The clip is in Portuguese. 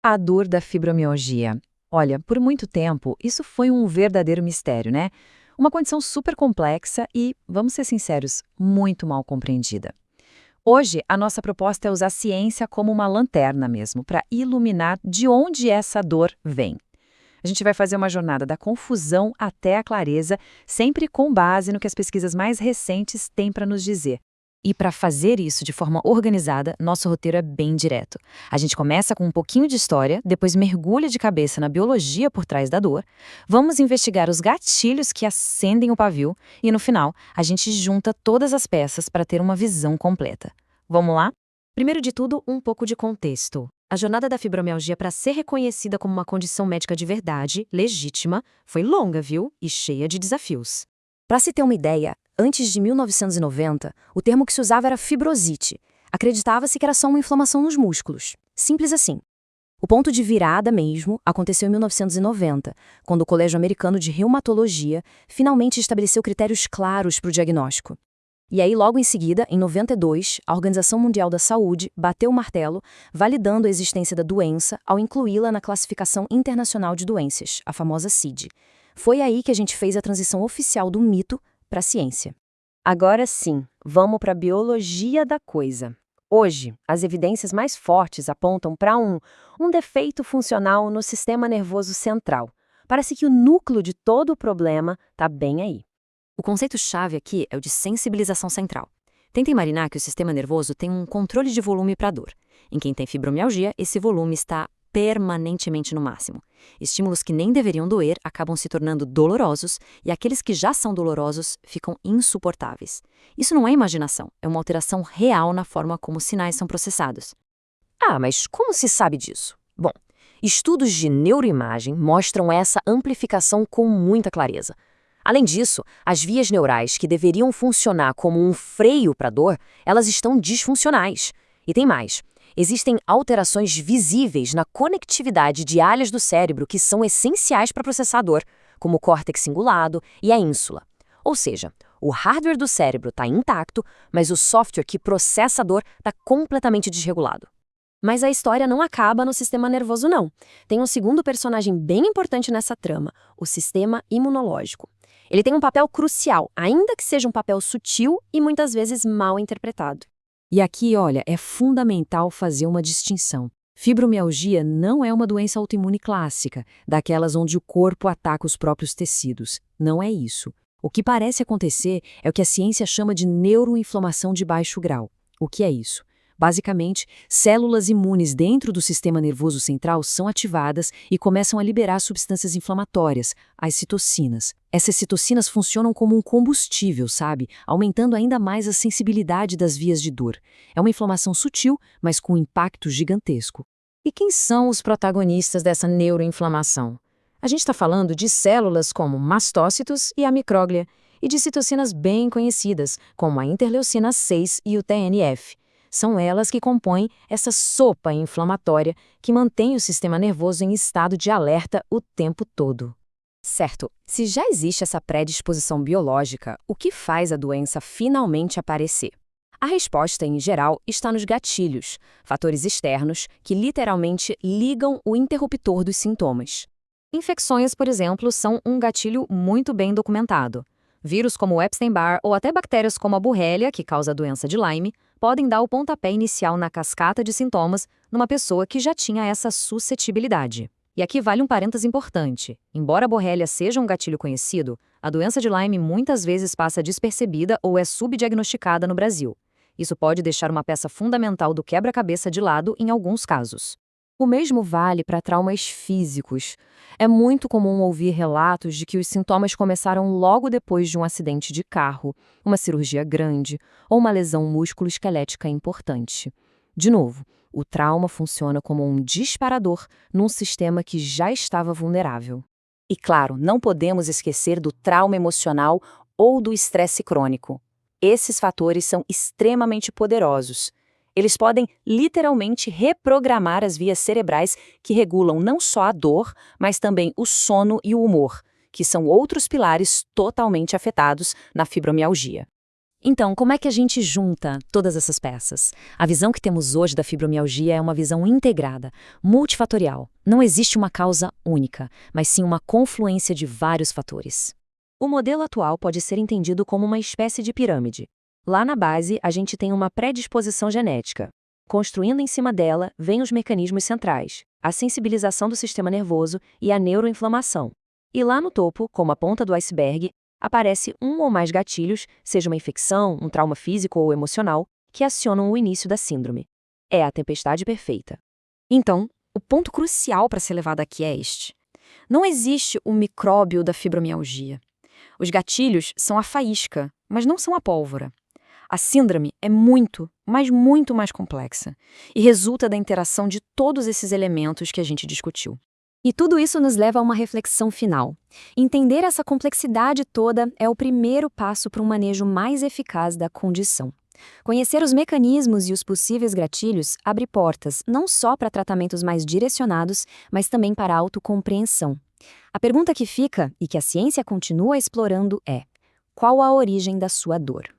A dor da fibromialgia. Olha, por muito tempo, isso foi um verdadeiro mistério, né? Uma condição super complexa e, vamos ser sinceros, muito mal compreendida. Hoje, a nossa proposta é usar a ciência como uma lanterna mesmo, para iluminar de onde essa dor vem. A gente vai fazer uma jornada da confusão até a clareza, sempre com base no que as pesquisas mais recentes têm para nos dizer. E para fazer isso de forma organizada, nosso roteiro é bem direto. A gente começa com um pouquinho de história, depois mergulha de cabeça na biologia por trás da dor, vamos investigar os gatilhos que acendem o pavio e, no final, a gente junta todas as peças para ter uma visão completa. Vamos lá? Primeiro de tudo, um pouco de contexto. A jornada da fibromialgia para ser reconhecida como uma condição médica de verdade, legítima, foi longa, viu? E cheia de desafios. Para se ter uma ideia, antes de 1990, o termo que se usava era fibrosite. Acreditava-se que era só uma inflamação nos músculos. Simples assim. O ponto de virada mesmo aconteceu em 1990, quando o Colégio Americano de Reumatologia finalmente estabeleceu critérios claros para o diagnóstico. E aí, logo em seguida, em 92, a Organização Mundial da Saúde bateu o martelo, validando a existência da doença ao incluí-la na Classificação Internacional de Doenças, a famosa CID. Foi aí que a gente fez a transição oficial do mito para a ciência. Agora sim, vamos para a biologia da coisa. Hoje, as evidências mais fortes apontam para um defeito funcional no sistema nervoso central. Parece que o núcleo de todo o problema está bem aí. O conceito-chave aqui é o de sensibilização central. Tenta imaginar que o sistema nervoso tem um controle de volume para a dor. Em quem tem fibromialgia, esse volume está permanentemente no máximo. Estímulos que nem deveriam doer acabam se tornando dolorosos e aqueles que já são dolorosos ficam insuportáveis. Isso não é imaginação, é uma alteração real na forma como os sinais são processados. Ah, mas como se sabe disso? Bom, estudos de neuroimagem mostram essa amplificação com muita clareza. Além disso, as vias neurais que deveriam funcionar como um freio para a dor, elas estão disfuncionais. E tem mais. Existem alterações visíveis na conectividade de áreas do cérebro que são essenciais para processar a dor, como o córtex cingulado e a ínsula. Ou seja, o hardware do cérebro está intacto, mas o software que processa a dor está completamente desregulado. Mas a história não acaba no sistema nervoso, não. Tem um segundo personagem bem importante nessa trama, o sistema imunológico. Ele tem um papel crucial, ainda que seja um papel sutil e muitas vezes mal interpretado. E aqui, olha, é fundamental fazer uma distinção. Fibromialgia não é uma doença autoimune clássica, daquelas onde o corpo ataca os próprios tecidos. Não é isso. O que parece acontecer é o que a ciência chama de neuroinflamação de baixo grau. O que é isso? Basicamente, células imunes dentro do sistema nervoso central são ativadas e começam a liberar substâncias inflamatórias, as citocinas. Essas citocinas funcionam como um combustível, sabe? Aumentando ainda mais a sensibilidade das vias de dor. É uma inflamação sutil, mas com impacto gigantesco. E quem são os protagonistas dessa neuroinflamação? A gente está falando de células como mastócitos e a micróglia, e de citocinas bem conhecidas, como a interleucina 6 e o TNF. São elas que compõem essa sopa inflamatória que mantém o sistema nervoso em estado de alerta o tempo todo. Certo, se já existe essa predisposição biológica, o que faz a doença finalmente aparecer? A resposta, em geral, está nos gatilhos, fatores externos que literalmente ligam o interruptor dos sintomas. Infecções, por exemplo, são um gatilho muito bem documentado. Vírus como o Epstein-Barr ou até bactérias como a Borrelia, que causa a doença de Lyme, podem dar o pontapé inicial na cascata de sintomas numa pessoa que já tinha essa suscetibilidade. E aqui vale um parêntese importante. Embora a Borrelia seja um gatilho conhecido, a doença de Lyme muitas vezes passa despercebida ou é subdiagnosticada no Brasil. Isso pode deixar uma peça fundamental do quebra-cabeça de lado em alguns casos. O mesmo vale para traumas físicos. É muito comum ouvir relatos de que os sintomas começaram logo depois de um acidente de carro, uma cirurgia grande ou uma lesão músculo-esquelética importante. De novo, o trauma funciona como um disparador num sistema que já estava vulnerável. E claro, não podemos esquecer do trauma emocional ou do estresse crônico. Esses fatores são extremamente poderosos. Eles podem literalmente reprogramar as vias cerebrais que regulam não só a dor, mas também o sono e o humor, que são outros pilares totalmente afetados na fibromialgia. Então, como é que a gente junta todas essas peças? A visão que temos hoje da fibromialgia é uma visão integrada, multifatorial. Não existe uma causa única, mas sim uma confluência de vários fatores. O modelo atual pode ser entendido como uma espécie de pirâmide. Lá na base, a gente tem uma predisposição genética. Construindo em cima dela, vêm os mecanismos centrais, a sensibilização do sistema nervoso e a neuroinflamação. E lá no topo, como a ponta do iceberg, aparece um ou mais gatilhos, seja uma infecção, um trauma físico ou emocional, que acionam o início da síndrome. É a tempestade perfeita. Então, o ponto crucial para ser levado aqui é este. Não existe o micróbio da fibromialgia. Os gatilhos são a faísca, mas não são a pólvora. A síndrome é muito, mas muito mais complexa e resulta da interação de todos esses elementos que a gente discutiu. E tudo isso nos leva a uma reflexão final. Entender essa complexidade toda é o primeiro passo para um manejo mais eficaz da condição. Conhecer os mecanismos e os possíveis gatilhos abre portas não só para tratamentos mais direcionados, mas também para a autocompreensão. A pergunta que fica, e que a ciência continua explorando, é: qual a origem da sua dor?